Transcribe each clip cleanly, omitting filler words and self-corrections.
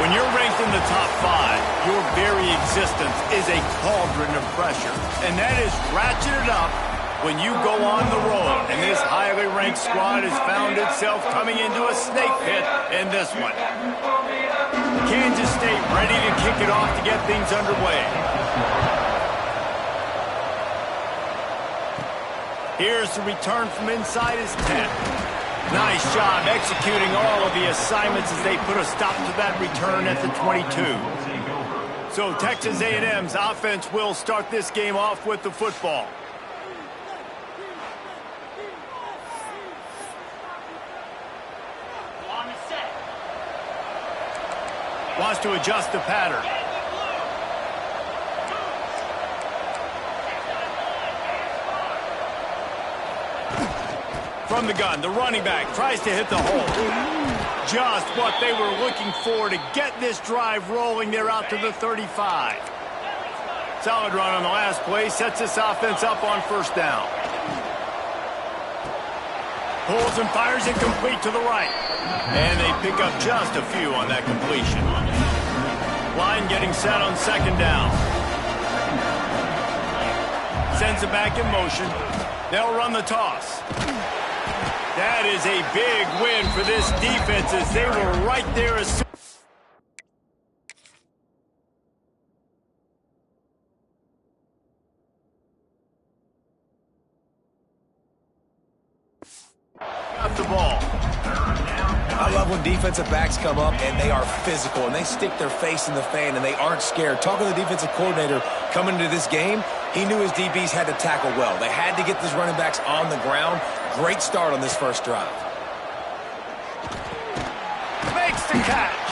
When you're ranked in the top 5, your very existence is a cauldron of pressure. And that is ratcheted up when you go on the road. And this highly ranked squad has found itself coming into a snake pit in this one. Kansas State ready to kick it off to get things underway. Here's the return from inside his 10. Nice job executing all of the assignments as they put a stop to that return at the 22. So Texas A&M's offense will start this game off with the football. Wants to adjust the pattern. From the gun, the running back tries to hit the hole. Just what they were looking for to get this drive rolling. They're out to the 35. Solid run on the last play. Sets this offense up on first down. Pulls and fires it complete to the right. And they pick up just a few on that completion. Line getting set on second down. Sends it back in motion. They'll run the toss. That is a big win for this defense as they were right there as soon got the ball. I love when defensive backs come up and they are physical and they stick their face in the fan and they aren't scared. Talking to the defensive coordinator coming into this game, he knew his DBs had to tackle well. They had to get these running backs on the ground. Great start on this first drive. Makes the catch.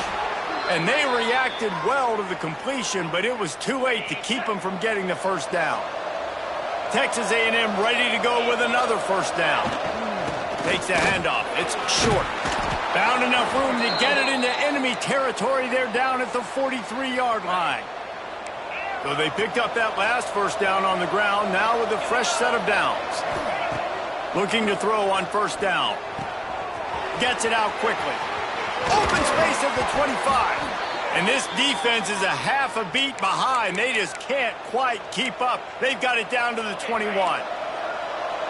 And they reacted well to the completion, but it was too late to keep them from getting the first down. Texas A&M ready to go with another first down. Takes the handoff. It's short. Found enough room to get it into enemy territory. They're down at the 43-yard line. So they picked up that last first down on the ground, now with a fresh set of downs. Looking to throw on first down. Gets it out quickly. Open space at the 25. And this defense is a half a beat behind. They just can't quite keep up. They've got it down to the 21.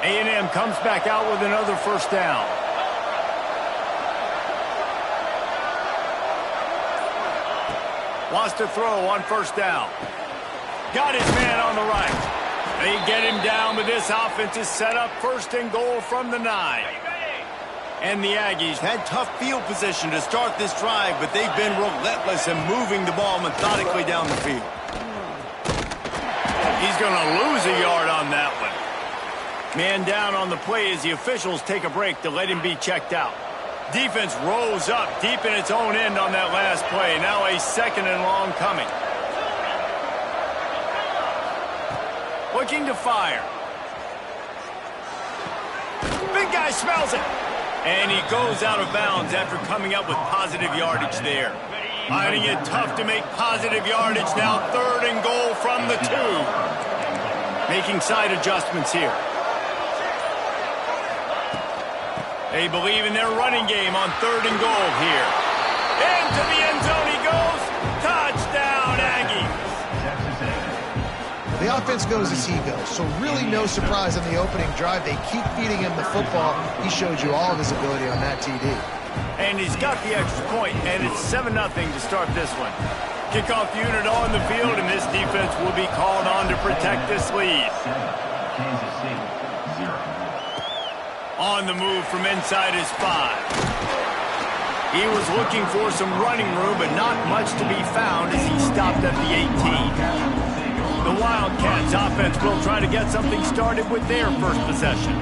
A&M comes back out with another first down. Wants to throw on first down. Got his man on the right. They get him down, but this offense is set up first and goal from the 9. And the Aggies had tough field position to start this drive, but they've been relentless in moving the ball methodically down the field. He's going to lose a yard on that one. Man down on the play as the officials take a break to let him be checked out. Defense rose up deep in its own end on that last play. Now a second and long coming. Looking to fire. Big guy smells it. And he goes out of bounds after coming up with positive yardage there. Finding it tough to make positive yardage now. Third and goal from the 2. Making side adjustments here. They believe in their running game on third and goal here. Into the end zone he goes. Touchdown, Aggies. The offense goes as he goes, so really no surprise on the opening drive. They keep feeding him the football. He showed you all of his ability on that TD. And he's got the extra point, and it's 7-0 to start this one. Kickoff unit on the field, and this defense will be called on to protect this lead. Kansas State, 0. On the move from inside his 5. He was looking for some running room, but not much to be found as he stopped at the 18. The Wildcats offense will try to get something started with their first possession.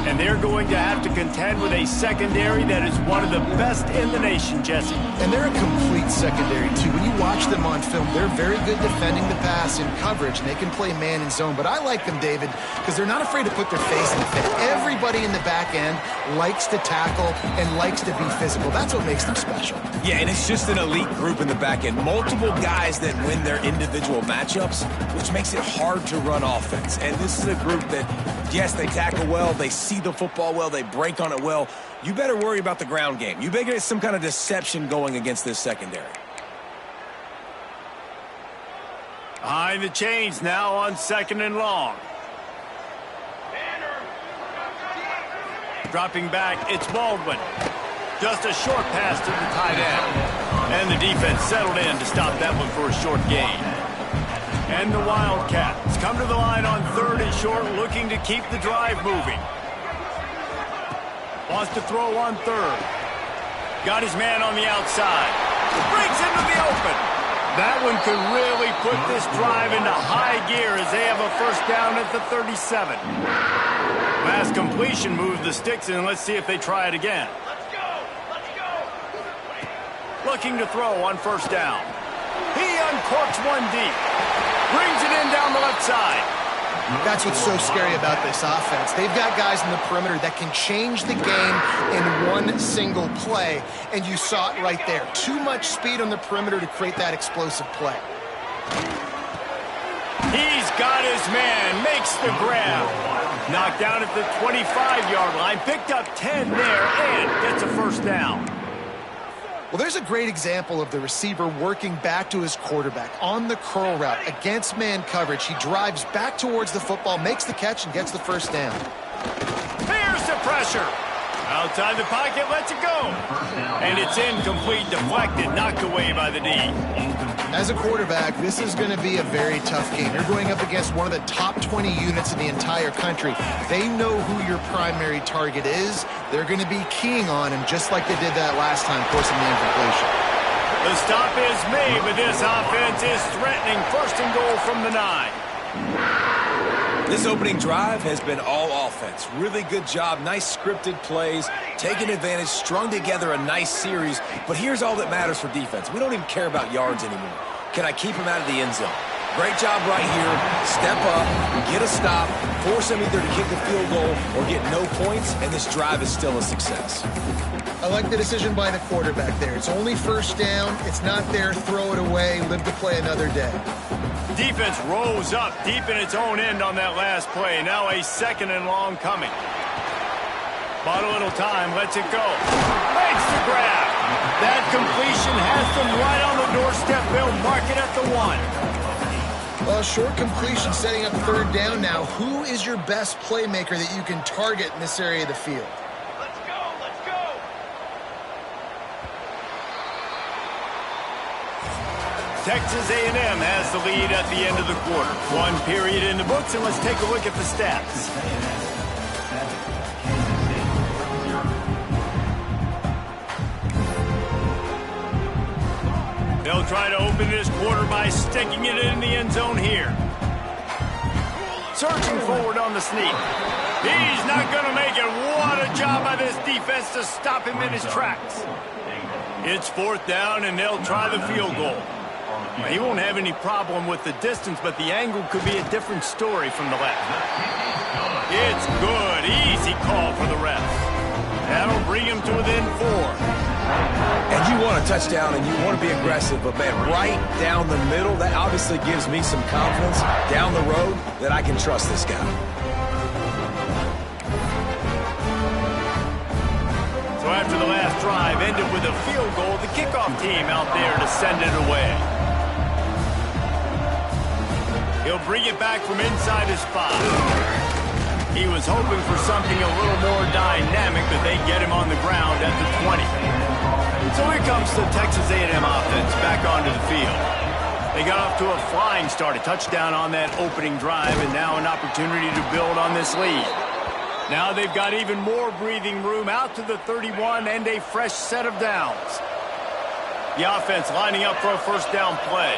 And they're going to have to contend with a secondary that is one of the best in the nation, Jesse. And they're a complete secondary, too. When you watch them on film, they're very good defending the pass in coverage, and they can play man and zone. But I like them, David, because they're not afraid to put their face in the face. Everybody in the back end likes to tackle and likes to be physical. That's what makes them special. Yeah, and it's just an elite group in the back end. Multiple guys that win their individual matchups, which makes it hard to run offense. And this is a group that, yes, they tackle well, they see the football well, they break on it well. You better worry about the ground game. You better get some kind of deception going against this secondary. Behind the chains now on 2nd and long. Dropping back, it's Baldwin. Just a short pass to the tight end. And the defense settled in to stop that one for a short gain. And the Wildcats come to the line on 3rd and short, looking to keep the drive moving. Wants to throw on 3rd. Got his man on the outside. Breaks into the open. That one could really put this drive into high gear as they have a first down at the 37. Last completion moves the sticks in. Let's see if they try it again. Let's go! Let's go! Looking to throw on 1st down. He uncorks one deep. Brings it in down the left side. That's what's so scary about this offense. They've got guys in the perimeter that can change the game in one single play, and you saw it right there. Too much speed on the perimeter to create that explosive play. He's got his man, makes the grab. Knocked down at the 25-yard line, picked up 10 there, and gets a first down. Well, there's a great example of the receiver working back to his quarterback on the curl route against man coverage. He drives back towards the football, makes the catch, and gets the first down. Here's the pressure. Outside the pocket, lets it go. And it's incomplete, deflected, knocked away by the D. As a quarterback, this is going to be a very tough game. You're going up against one of the top 20 units in the entire country. They know who your primary target is. They're going to be keying on him just like they did that last time, forcing the incompletion. The stop is made, but this offense is threatening 1st and goal from the 9. This opening drive has been all offense. Really good job, nice scripted plays, taking advantage, strung together a nice series. But here's all that matters for defense. We don't even care about yards anymore. Can I keep him out of the end zone? Great job right here. Step up, get a stop, force him either to kick the field goal or get no points, and this drive is still a success. I like the decision by the quarterback there. It's only 1st down. It's not there. Throw it away. Live to play another day. Defense rose up deep in its own end on that last play. Now a 2nd and long coming. Bought a little time, lets it go. Makes the grab. That completion has them right on the doorstep. They'll mark it at the 1. Well, short completion setting up 3rd down now. Who is your best playmaker that you can target in this area of the field? Let's go! Let's go! Texas A&M has the lead at the end of the quarter. 1 period in the books, and let's take a look at the stats. They'll try to open this quarter by sticking it in the end zone here. Searching forward on the sneak. He's not going to make it. What a job by this defense to stop him in his tracks. It's 4th down, and they'll try the field goal. He won't have any problem with the distance, but the angle could be a different story from the left. It's good. Easy call for the ref. That'll bring him to within 4. And you want a touchdown and you want to be aggressive, but man, right down the middle, that obviously gives me some confidence down the road that I can trust this guy. So after the last drive ended with a field goal, the kickoff team out there to send it away. He'll bring it back from inside his spot. He was hoping for something a little more dynamic, but they get him on the ground at the 20. So here comes the Texas A&M offense back onto the field. They got off to a flying start, a touchdown on that opening drive, and now an opportunity to build on this lead. Now they've got even more breathing room out to the 31 and a fresh set of downs. The offense lining up for a first down play.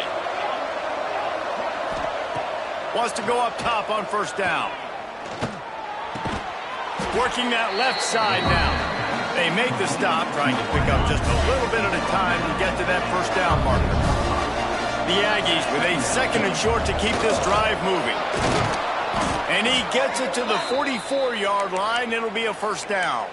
Wants to go up top on first down. Working that left side now. They make the stop, trying to pick up just a little bit at a time to get to that first down marker. The Aggies with a 2nd and short to keep this drive moving. And he gets it to the 44-yard line. It'll be a first down.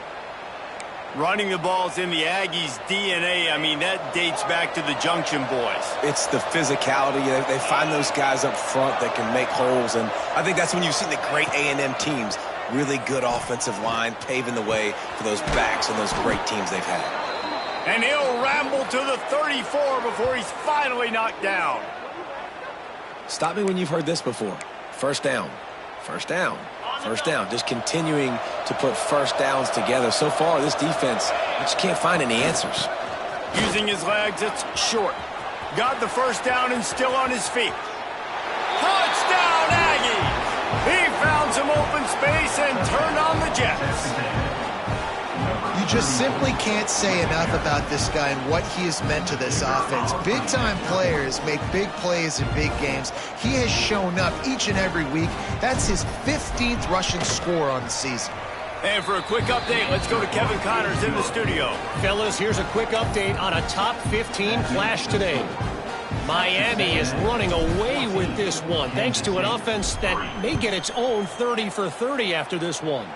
Running the ball's in the Aggies' DNA. I mean, that dates back to the Junction Boys. It's the physicality. They find those guys up front that can make holes, and I think that's when you've seen the great A&M teams. Really good offensive line, paving the way for those backs and those great teams they've had. And he'll ramble to the 34 before he's finally knocked down. Stop me when you've heard this before. First down, first down, first down. Just continuing to put first downs together. So far, this defense, I just can't find any answers. Using his legs, it's short. Got the first down and still on his feet. Touchdown, Aggies! He found some open space and turned on the Jets. You just simply can't say enough about this guy and what he has meant to this offense. Big-time players make big plays in big games. He has shown up each and every week. That's his 15th rushing score on the season. And for a quick update, let's go to Kevin Connors in the studio. Fellas, here's a quick update on a top 15 clash today. Miami is running away with this one, thanks to an offense that may get its own 30 for 30 after this one.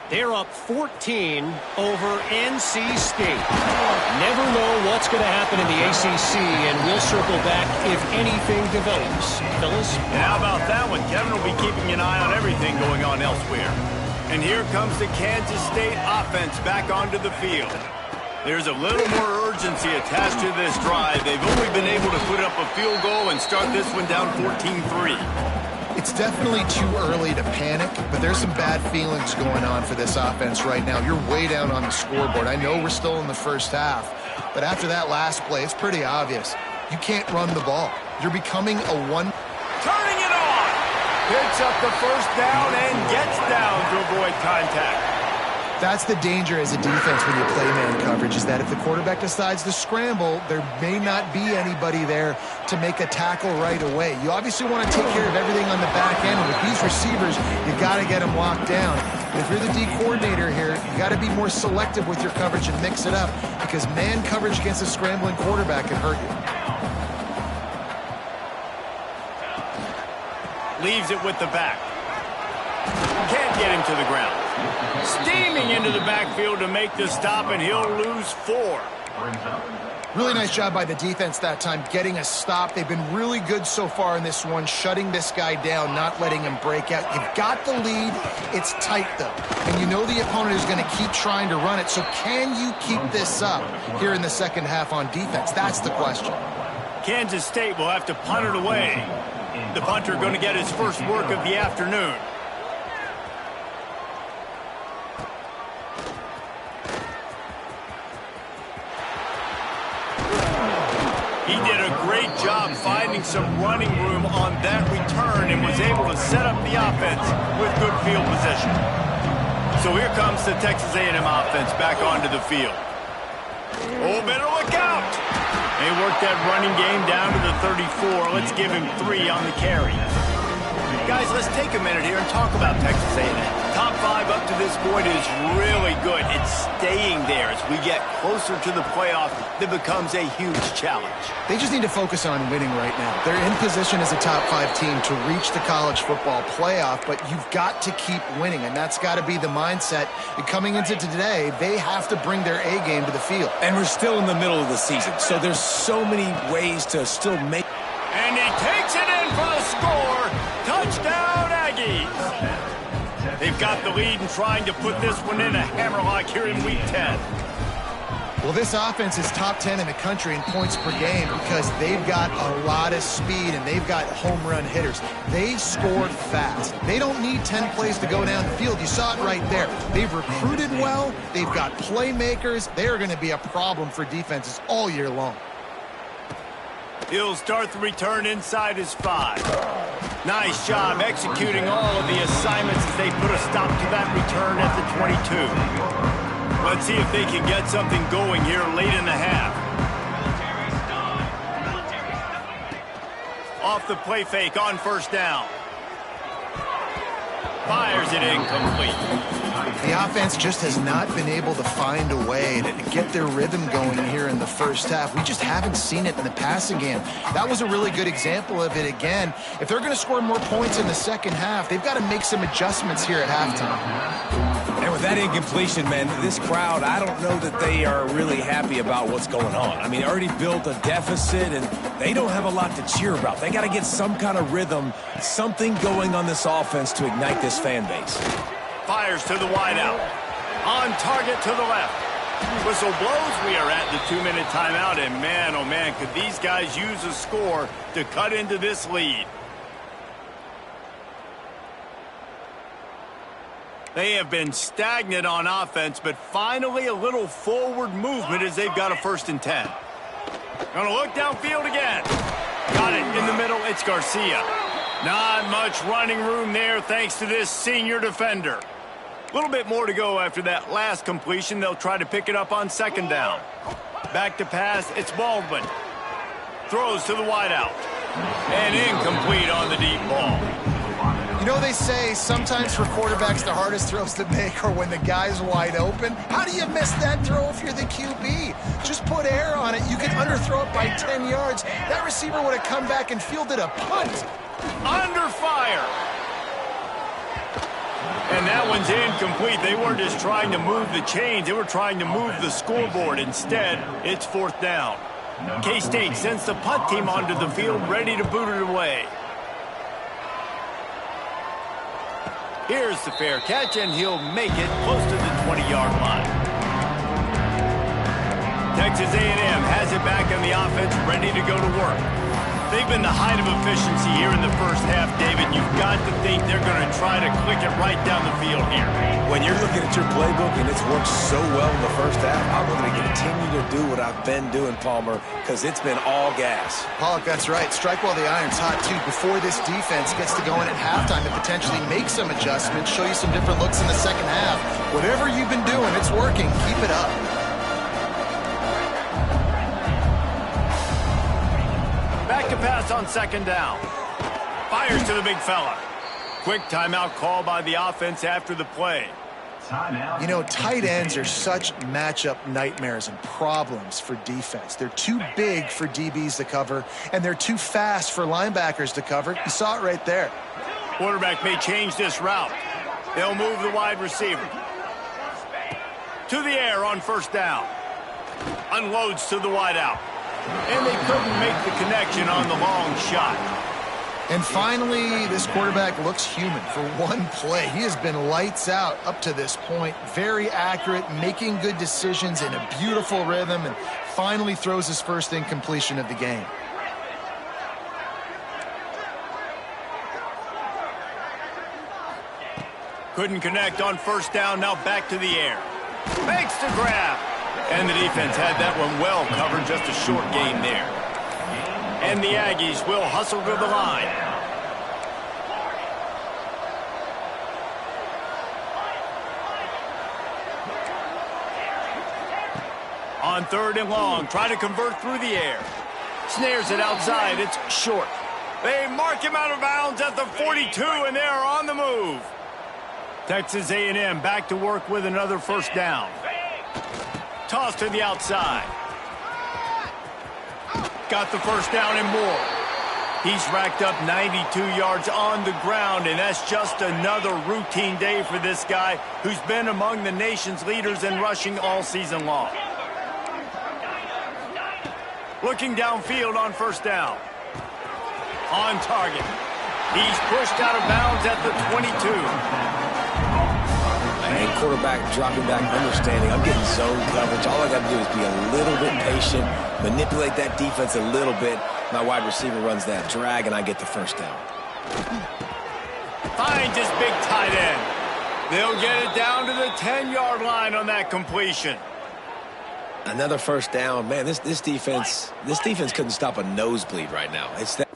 They're up 14 over NC State. Never know what's going to happen in the ACC, and we'll circle back if anything develops. Fellas? And how about that one? Kevin will be keeping an eye on everything going on elsewhere. And here comes the Kansas State offense back onto the field. There's a little more urgency attached to this drive. They've only been able to put up a field goal and start this one down 14-3. It's definitely too early to panic, but there's some bad feelings going on for this offense right now. You're way down on the scoreboard. I know we're still in the first half, but after that last play, it's pretty obvious. You can't run the ball. You're becoming a one. Turning it on! Picks up the first down and gets down to avoid contact. That's the danger as a defense when you play man coverage, is that if the quarterback decides to scramble, there may not be anybody there to make a tackle right away. You obviously want to take care of everything on the back end. And with these receivers, you got to get them locked down. If you're the D coordinator here, you got to be more selective with your coverage and mix it up, because man coverage against a scrambling quarterback can hurt you. Leaves it with the back. Can't get him to the ground. Steaming into the backfield to make the stop, and he'll lose 4. Really nice job by the defense that time, getting a stop. They've been really good so far in this one, shutting this guy down, not letting him break out. You've got the lead. It's tight, though. And you know the opponent is going to keep trying to run it. So can you keep this up here in the second half on defense? That's the question. Kansas State will have to punt it away. The punter going to get his first work of the afternoon. He did a great job finding some running room on that return and was able to set up the offense with good field position. So here comes the Texas A&M offense back onto the field. Oh, better look out! They worked that running game down to the 34. Let's give him 3 on the carry. Guys, let's take a minute here and talk about Texas A&M. Top 5 up to this point is really good. It's staying there as we get closer to the playoff. That becomes a huge challenge. They just need to focus on winning right now. They're in position as a top 5 team to reach the college football playoff, but you've got to keep winning, and that's got to be the mindset. And coming into today, they have to bring their A game to the field. And we're still in the middle of the season, so there's so many ways to still make. And he takes it in for the score. Touchdown, Aggies. They've got the lead and trying to put this one in a hammerlock here in Week 10. Well, this offense is top 10 in the country in points per game because they've got a lot of speed and they've got home run hitters. They score fast. They don't need 10 plays to go down the field. You saw it right there. They've recruited well. They've got playmakers. They are going to be a problem for defenses all year long. He'll start the return inside his 5. Nice job executing all of the assignments as they put a stop to that return at the 22. Let's see if they can get something going here late in the half. Off the play fake on first down. Fires it incomplete. The offense just has not been able to find a way to get their rhythm going here in the first half. We just haven't seen it in the passing game. That was a really good example of it again. If they're going to score more points in the second half, they've got to make some adjustments here at halftime. And with that incompletion, man, this crowd, I don't know that they are really happy about what's going on. I mean, already built a deficit, and they don't have a lot to cheer about. They got to get some kind of rhythm, something going on this offense to ignite this fan base. Fires to the wideout. On target to the left. Whistle blows. We are at the 2-minute timeout, and man, oh man, could these guys use a score to cut into this lead. They have been stagnant on offense, but finally a little forward movement as they've got a 1st and 10. Gonna look downfield again. Got it in the middle. It's Garcia. Not much running room there thanks to this senior defender. A little bit more to go after that last completion. They'll try to pick it up on 2nd down. Back to pass. It's Baldwin. Throws to the wideout. And incomplete on the deep ball. You know, they say sometimes for quarterbacks the hardest throws to make are when the guy's wide open. How do you miss that throw if you're the QB? Just put air on it. You can underthrow it by 10 yards. That receiver would have come back and fielded a punt. Under fire. And that one's incomplete. They weren't just trying to move the chains. They were trying to move the scoreboard. Instead, it's 4th down. K-State sends the punt team onto the field, ready to boot it away. Here's the fair catch, and he'll make it close to the 20-yard line. Texas A&M has it back on the offense, ready to go to work. They've been the height of efficiency here in the first half, David. You've got to think they're going to try to click it right down the field here. When you're looking at your playbook and it's worked so well in the first half, I'm going to continue to do what I've been doing, Palmer, because it's been all gas. Pollock, that's right. Strike while the iron's hot, too. Before this defense gets to go in at halftime and potentially make some adjustments, show you some different looks in the second half. Whatever you've been doing, it's working. Keep it up. Back to pass on 2nd down. Fires to the big fella. Quick timeout call by the offense after the play. Timeout. You know, tight ends are such matchup nightmares and problems for defense. They're too big for DBs to cover, and they're too fast for linebackers to cover. You saw it right there. Quarterback may change this route. They'll move the wide receiver. To the air on 1st down. Unloads to the wideout. And they couldn't make the connection on the long shot. And finally, this quarterback looks human for one play. He has been lights out up to this point. Very accurate, making good decisions in a beautiful rhythm, and finally throws his first incompletion of the game. Couldn't connect on 1st down, now back to the air. Makes the grab. And the defense had that one well covered, just a short gain there. And the Aggies will hustle to the line. On 3rd and long, try to convert through the air. Snares it outside, it's short. They mark him out of bounds at the 42, and they are on the move. Texas A&M back to work with another 1st down. Toss to the outside. Got the 1st down and more. He's racked up 92 yards on the ground, and that's just another routine day for this guy who's been among the nation's leaders in rushing all season long. Looking downfield on 1st down. On target. He's pushed out of bounds at the 22. And quarterback dropping back, understanding I'm getting zone coverage. All I got to do is be a little bit patient, manipulate that defense a little bit. My wide receiver runs that drag, and I get the 1st down. Finds his big tight end. They'll get it down to the 10-yard line on that completion. Another 1st down. Man, this defense couldn't stop a nosebleed right now. It's that.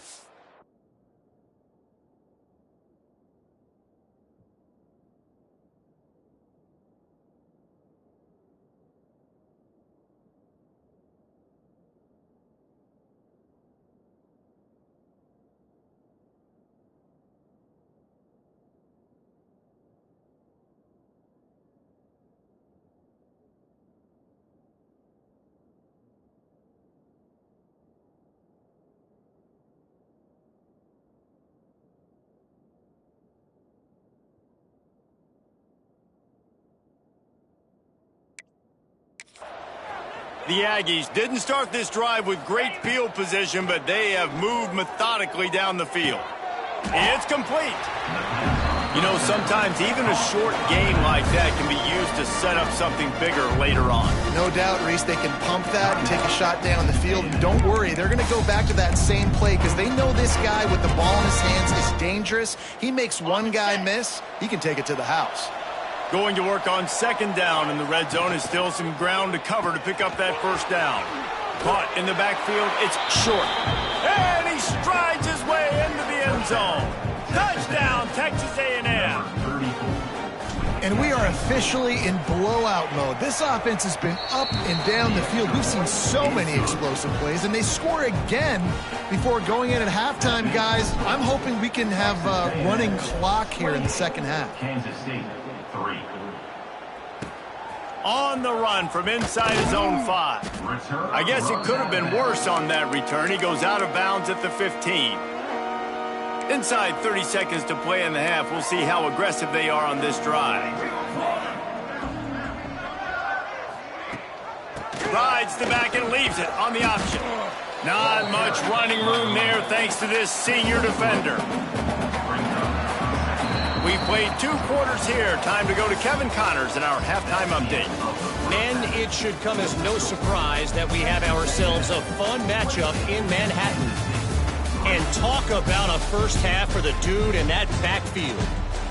The Aggies didn't start this drive with great field position, but they have moved methodically down the field. It's complete. You know, sometimes even a short gain like that can be used to set up something bigger later on. No doubt, Reese, they can pump that and take a shot down the field. And don't worry, they're going to go back to that same play because they know this guy with the ball in his hands is dangerous. He makes one guy miss, he can take it to the house. Going to work on second down, and the red zone is still some ground to cover to pick up that first down. Caught in the backfield, it's short. And he strides his way into the end zone. Touchdown, Texas A&M. And we are officially in blowout mode. This offense has been up and down the field. We've seen so many explosive plays, and they score again before going in at halftime, guys. I'm hoping we can have a running clock here in the second half. Kansas State, 3. On the run from inside his own 5. I guess it could have been worse on that return. He goes out of bounds at the 15. Inside 30 seconds to play in the half. We'll see how aggressive they are on this drive. Rides the back and leaves it on the option. Not much running room there thanks to this senior defender. We played 2 quarters here. Time to go to Kevin Connors in our halftime update. Men, it should come as no surprise that we have ourselves a fun matchup in Manhattan. And talk about a first half for the dude in that backfield.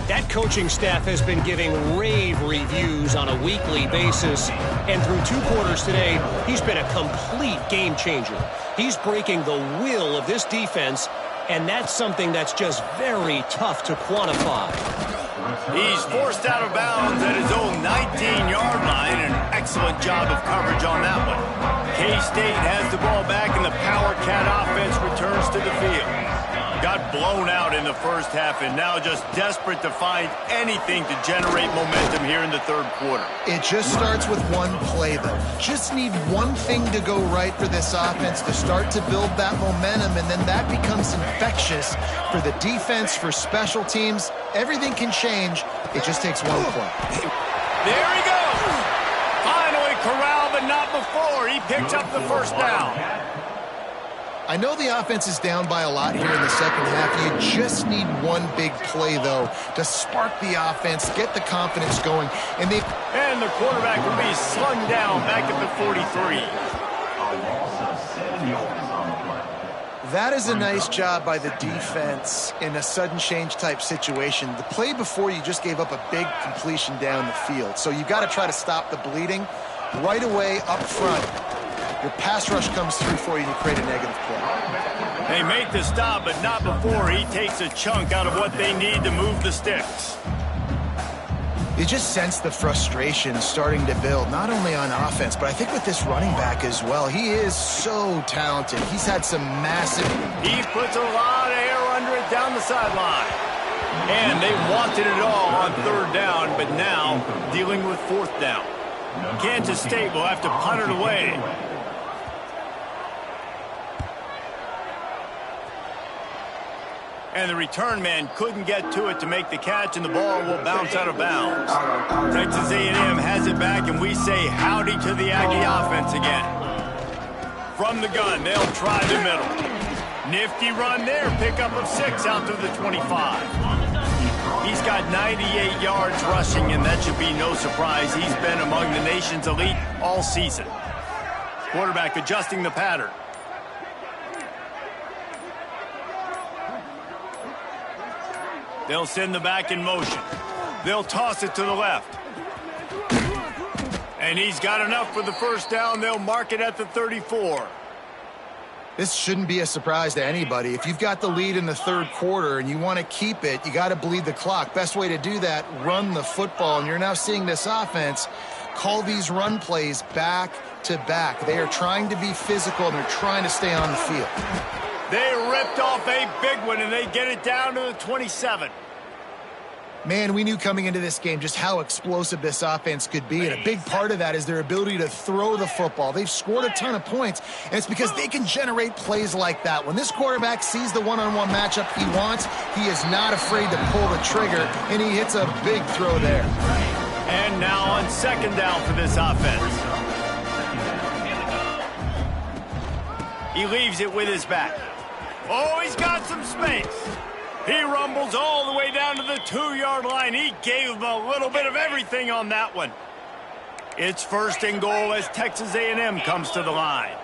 That coaching staff has been giving rave reviews on a weekly basis. And through 2 quarters today, he's been a complete game changer. He's breaking the will of this defense, and that's something that's just very tough to quantify. He's forced out of bounds at his own 19-yard line. An excellent job of coverage on that one. K-State has the ball back, and the Power Cat offense returns to the field. Got blown out in the first half, and now just desperate to find anything to generate momentum here in the third quarter. It just starts with one play, though. Just need one thing to go right for this offense to start to build that momentum, and then that becomes infectious for the defense, for special teams. Everything can change. It just takes one play. There he goes. Finally corralled, but not before. He picks up the first down. I know the offense is down by a lot here in the second half. You just need one big play, though, to spark the offense, get the confidence going. And the quarterback will be slung down back at the 43. That is a nice job by the defense in a sudden change type situation. The play before, you just gave up a big completion down the field. So you've got to try to stop the bleeding right away up front. Your pass rush comes through for you and you create a negative play. They make the stop, but not before he takes a chunk out of what they need to move the sticks. You just sense the frustration starting to build, not only on offense, but I think with this running back as well. He is so talented. He's had some massive... He puts a lot of air under it down the sideline. And they wanted it all on third down, but now dealing with fourth down. Kansas State will have to punt it away. And the return man couldn't get to it to make the catch, and the ball will bounce out of bounds. Texas A&M has it back, and we say howdy to the Aggie offense again. From the gun, they'll try the middle. Nifty run there, pickup of 6 out to the 25. He's got 98 yards rushing, and that should be no surprise. He's been among the nation's elite all season. Quarterback adjusting the pattern. They'll send the back in motion. They'll toss it to the left. And he's got enough for the first down. They'll mark it at the 34. This shouldn't be a surprise to anybody. If you've got the lead in the third quarter and you want to keep it, you got to bleed the clock. Best way to do that, run the football. And you're now seeing this offense call these run plays back to back. They are trying to be physical, and they're trying to stay on the field. They ripped off a big one, and they get it down to the 27. Man, we knew coming into this game just how explosive this offense could be, and a big part of that is their ability to throw the football. They've scored a ton of points, and it's because they can generate plays like that. When this quarterback sees the one-on-one matchup he wants, he is not afraid to pull the trigger, and he hits a big throw there. And now on second down for this offense. He leaves it with his back. Oh, he's got some space. He rumbles all the way down to the 2-yard line. He gave him a little bit of everything on that one. It's first and goal as Texas A&M comes to the line.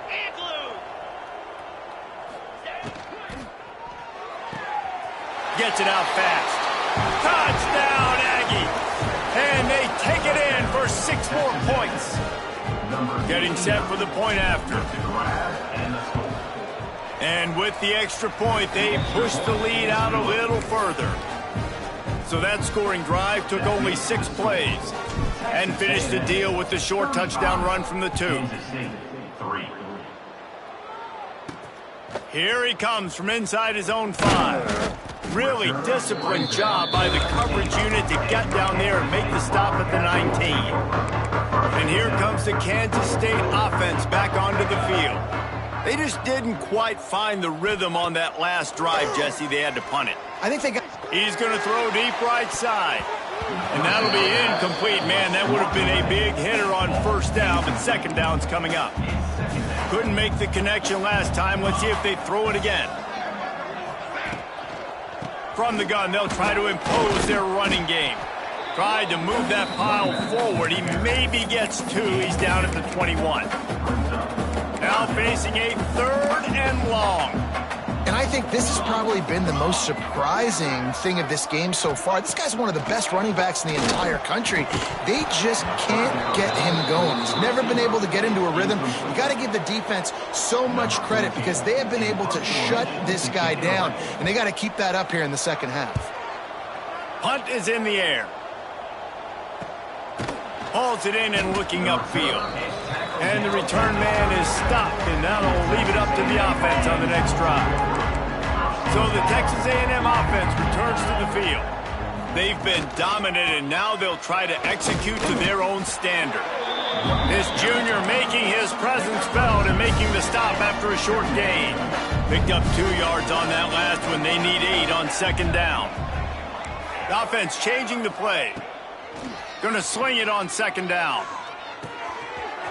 Gets it out fast. Touchdown, Aggie. And they more points. Getting set for the point after. And with the extra point, they pushed the lead out a little further. So that scoring drive took only 6 plays and finished the deal with the short touchdown run from the 2. Here he comes from inside his own 5. Really disciplined job by the coverage unit to get down there and make the stop at the 19. And here comes the Kansas State offense back onto the field. They just didn't quite find the rhythm on that last drive, Jesse. They had to punt it. I think they got... He's going to throw deep right side. And that'll be incomplete. Man, that would have been a big hitter on first down, but second down's coming up. Couldn't make the connection last time. Let's see if they throw it again. From the gun, they'll try to impose their running game. Tried to move that pile forward. He maybe gets 2. He's down at the 21. Now facing a 3rd and long. And I think this has probably been the most surprising thing of this game so far. This guy's one of the best running backs in the entire country. They just can't get him going. He's never been able to get into a rhythm. You got to give the defense so much credit because they have been able to shut this guy down, and they got to keep that up here in the second half. Punt is in the air. Hauls it in and looking upfield. And the return man is stopped, and that'll leave it up to the offense on the next drive. So the Texas A&M offense returns to the field. They've been dominant, and now they'll try to execute to their own standard. This junior making his presence felt and making the stop after a short gain. Picked up 2 yards on that last one. They need 8 on second down. The offense changing the play. Going to swing it on second down.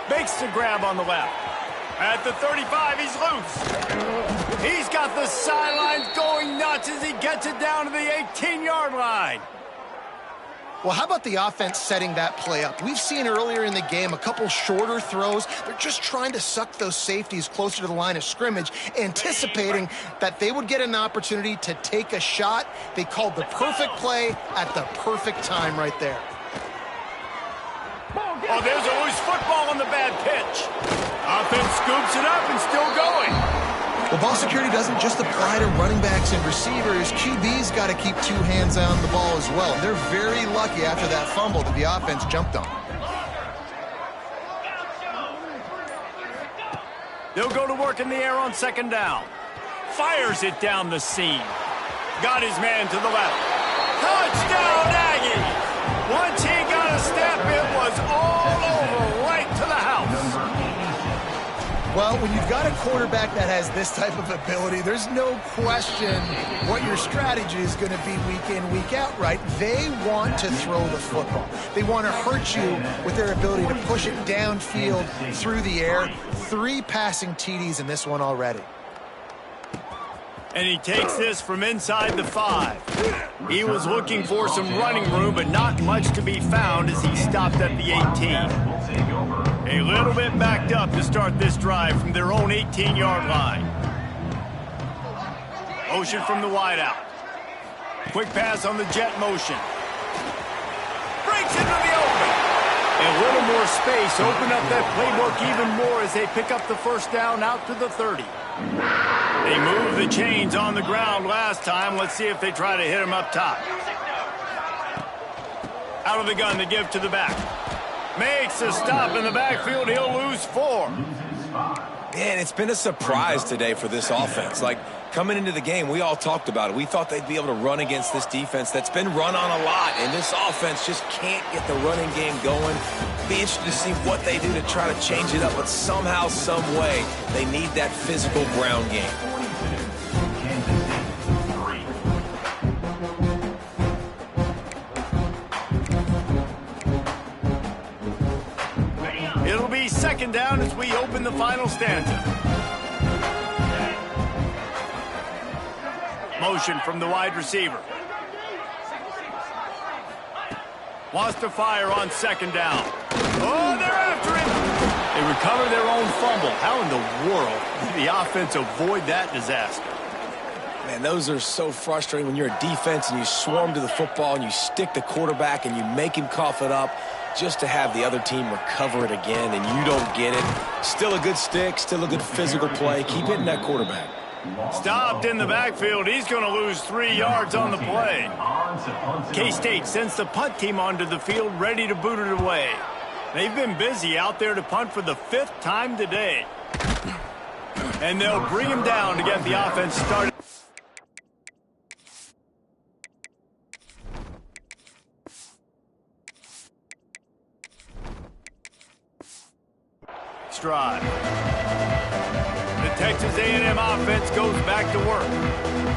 Makes the grab on the left. At the 35, he's loose. He's got the sidelines going nuts as he gets it down to the 18-yard line. Well, how about the offense setting that play up? We've seen earlier in the game a couple shorter throws. They're just trying to suck those safeties closer to the line of scrimmage, anticipating that they would get an opportunity to take a shot. They called the perfect play at the perfect time right there. Oh, there's a loose football on the bad pitch. Offense scoops it up and still going. Well, ball security doesn't just apply to running backs and receivers. QB's got to keep 2 hands on the ball as well. They're very lucky after that fumble that the offense jumped on. They'll go to work in the air on second down. Fires it down the seam. Got his man to the left. Touchdown, Aggies! Once he got a step, it was all over, right to the house. Well, when you've got a quarterback that has this type of ability, there's no question what your strategy is going to be week in, week out, right? They want to throw the football. They want to hurt you with their ability to push it downfield through the air. 3 passing TDs in this one already. And he takes this from inside the 5. He was looking for some running room, but not much to be found as he stopped at the 18. A little bit backed up to start this drive from their own 18-yard line. Motion from the wideout. Quick pass on the jet motion. Breaks into the open. A little more space. Open up that playbook even more as they pick up the first down out to the 30. They moved the chains on the ground last time. Let's see if they try to hit him up top. Out of the gun to give to the back. Makes a stop in the backfield. He'll lose 4. Man, it's been a surprise today for this offense. Like, coming into the game, we all talked about it. We thought they'd be able to run against this defense that's been run on a lot, and this offense just can't get the running game going. Be interested to see what they do to try to change it up, but somehow, some way, they need that physical ground game. It'll be second down as we open the final stanza. Motion from the wide receiver. Wants to fire on second down. Oh, they're after him. They recover their own fumble. How in the world did the offense avoid that disaster? Man, those are so frustrating when you're a defense and you swarm to the football and you stick the quarterback and you make him cough it up just to have the other team recover it again and you don't get it. Still a good stick, still a good physical play. Keep hitting that quarterback. Stopped in the backfield. He's going to lose 3 yards on the play. K-State sends the punt team onto the field ready to boot it away. They've been busy out there to punt for the 5th time today. And they'll bring him down to get the offense started. Drive. The Texas A&M offense goes back to work.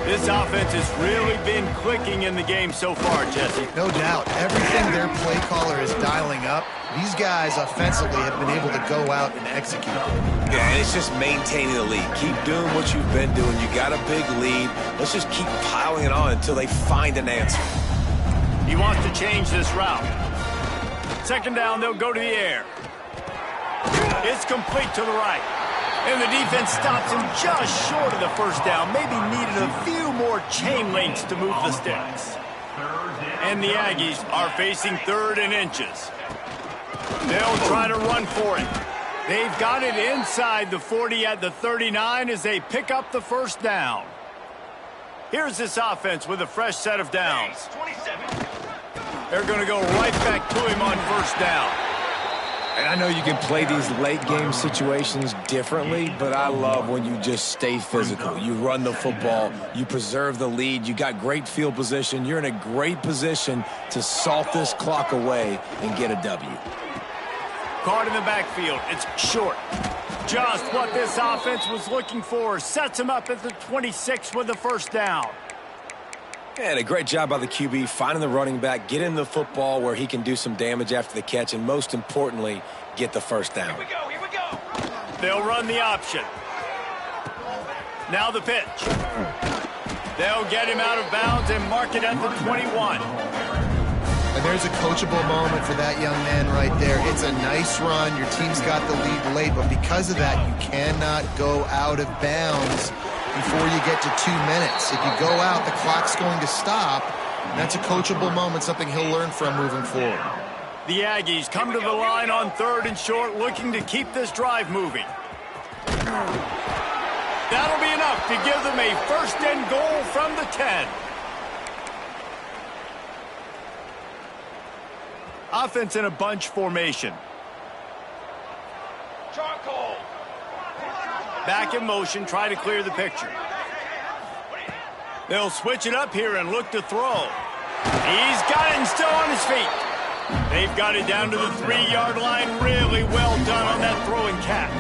This offense has really been clicking in the game so far, Jesse. No doubt. Everything their play caller is dialing up, these guys offensively have been able to go out and execute. Yeah, and it's just maintaining the lead. Keep doing what you've been doing. You got a big lead. Let's just keep piling it on until they find an answer. He wants to change this route. 2nd down, they'll go to the air. It's complete to the right. And the defense stops him just short of the 1st down. Maybe needed a few more chain links to move the sticks. And the Aggies are facing 3rd and inches. They'll try to run for it. They've got it inside the 40 at the 39 as they pick up the 1st down. Here's this offense with a fresh set of downs. They're going to go right back to him on 1st down. And I know you can play these late-game situations differently, but I love when you just stay physical. You run the football, you preserve the lead, you got great field position, you're in a great position to salt this clock away and get a W. Caught in the backfield, it's short. Just what this offense was looking for. Sets him up at the 26 with the 1st down. And a great job by the QB, finding the running back, getting the football where he can do some damage after the catch, and most importantly, get the 1st down. Here we go, here we go. They'll run the option. Now the pitch. They'll get him out of bounds and mark it at the 21. And there's a coachable moment for that young man right there. It's a nice run. Your team's got the lead late, but because of that, you cannot go out of bounds before you get to 2 minutes. If you go out, the clock's going to stop. And that's a coachable moment, something he'll learn from moving forward. The Aggies come to the line on 3rd and short, looking to keep this drive moving. That'll be enough to give them a 1st and goal from the 10. Offense in a bunch formation. Charcoal. Back in motion, try to clear the picture. They'll switch it up here and look to throw. He's got it and still on his feet. They've got it down to the 3-yard line. Really well done on that throw and catch.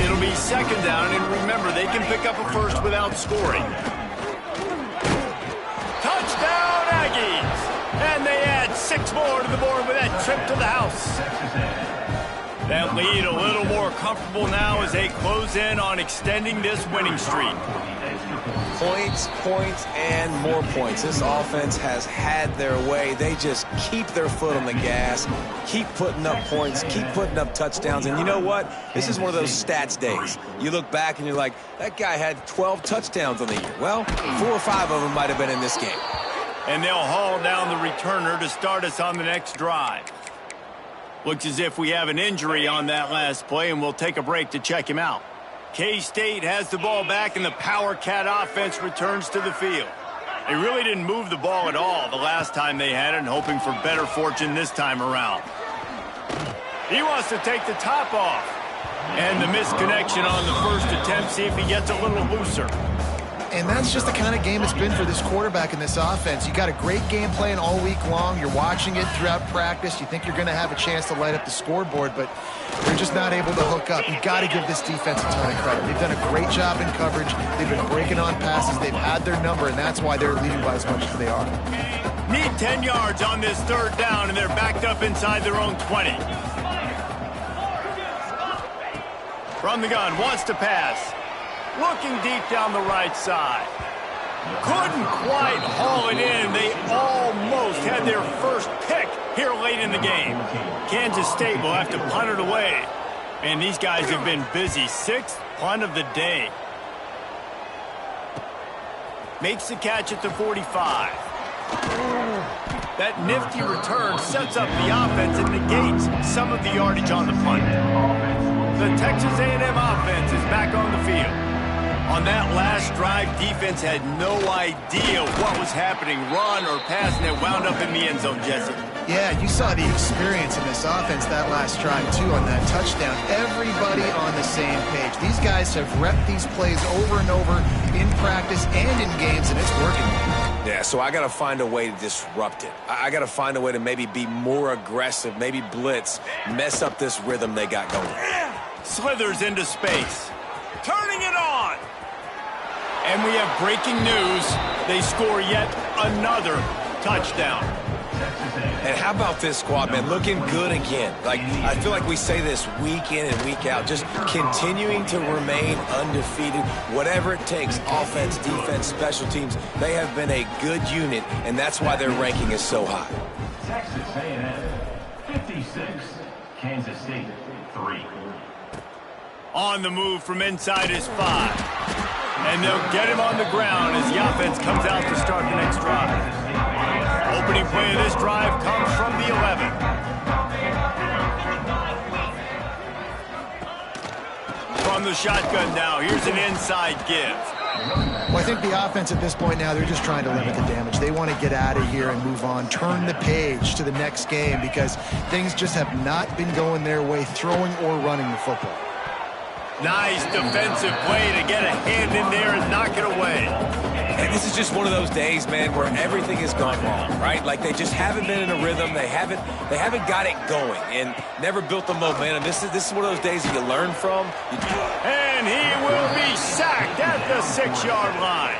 It'll be 2nd down, and remember, they can pick up a 1st without scoring. Touchdown, Aggies! And they add 6 more to the board with that trip to the house. That lead a little more comfortable now as they close in on extending this winning streak. Points, points, and more points. This offense has had their way. They just keep their foot on the gas, keep putting up points, keep putting up touchdowns. And you know what? This is one of those stats days. You look back and you're like, that guy had 12 touchdowns on the year. Well, 4 or 5 of them might have been in this game. And they'll haul down the returner to start us on the next drive. Looks as if we have an injury on that last play, and we'll take a break to check him out. K-State has the ball back, and the Power Cat offense returns to the field. They really didn't move the ball at all the last time they had it, and hoping for better fortune this time around. He wants to take the top off. And the misconnection on the 1st attempt, see if he gets a little looser. And that's just the kind of game it's been for this quarterback in this offense. You got a great game plan all week long. You're watching it throughout practice. You think you're going to have a chance to light up the scoreboard, but they're just not able to hook up. You got to give this defense a ton of credit. They've done a great job in coverage. They've been breaking on passes. They've had their number, and that's why they're leading by as much as they are. Need 10 yards on this 3rd down, and they're backed up inside their own 20. From the gun, wants to pass. Looking deep down the right side. Couldn't quite haul it in. They almost had their first pick here late in the game. Kansas State will have to punt it away. And these guys have been busy. 6th punt of the day. Makes the catch at the 45. That nifty return sets up the offense and negates some of the yardage on the punt. The Texas A&M offense is back on the field. On that last drive, defense had no idea what was happening, run or pass, and it wound up in the end zone, Jesse. Yeah, you saw the experience in this offense that last drive, too, on that touchdown. Everybody on the same page. These guys have repped these plays over and over in practice and in games, and it's working. Yeah, so I got to find a way to disrupt it. I got to find a way to maybe be more aggressive, maybe blitz, mess up this rhythm they got going. Slithers into space. Turning it on. And we have breaking news. They score yet another touchdown. And how about this squad, man? Looking good again. Like, I feel like we say this week in and week out, just continuing to remain undefeated, whatever it takes, offense, defense, special teams. They have been a good unit, and that's why their ranking is so high. Texas A&M 56, Kansas State 3. On the move from inside his 5. And they'll get him on the ground as the offense comes out to start the next drive. Opening play of this drive comes from the 11. From the shotgun now, here's an inside give. Well, I think the offense at this point now, they're just trying to limit the damage. They want to get out of here and move on, turn the page to the next game because things just have not been going their way, throwing or running the football. Nice defensive play to get a hand in there and knock it away. And this is just one of those days, man, where everything has gone wrong, right? Like they just haven't been in a rhythm. They haven't got it going and never built the momentum. This is one of those days that you learn from. And he will be sacked at the 6-yard line.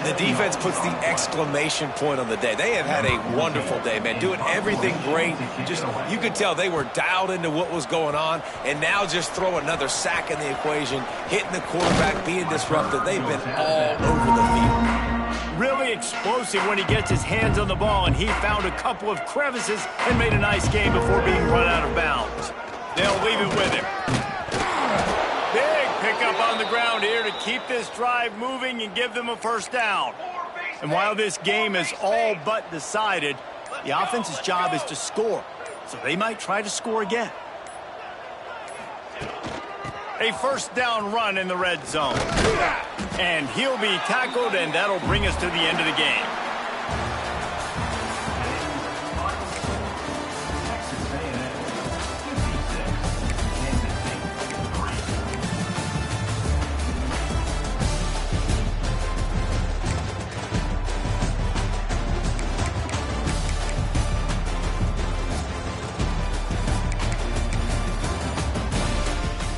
The defense puts the exclamation point on the day. They have had a wonderful day, man, doing everything great. Just, you could tell they were dialed into what was going on, and now just throw another sack in the equation, hitting the quarterback, being disruptive. They've been all over the field. Really explosive when he gets his hands on the ball, and he found a couple of crevices and made a nice game before being run out of bounds. They'll leave it with him. Big pickup on the ground here to keep this drive moving and give them a first down. And while this game is all but decided, the offense's job is to score. So they might try to score again. A first down run in the red zone. And he'll be tackled, and that'll bring us to the end of the game.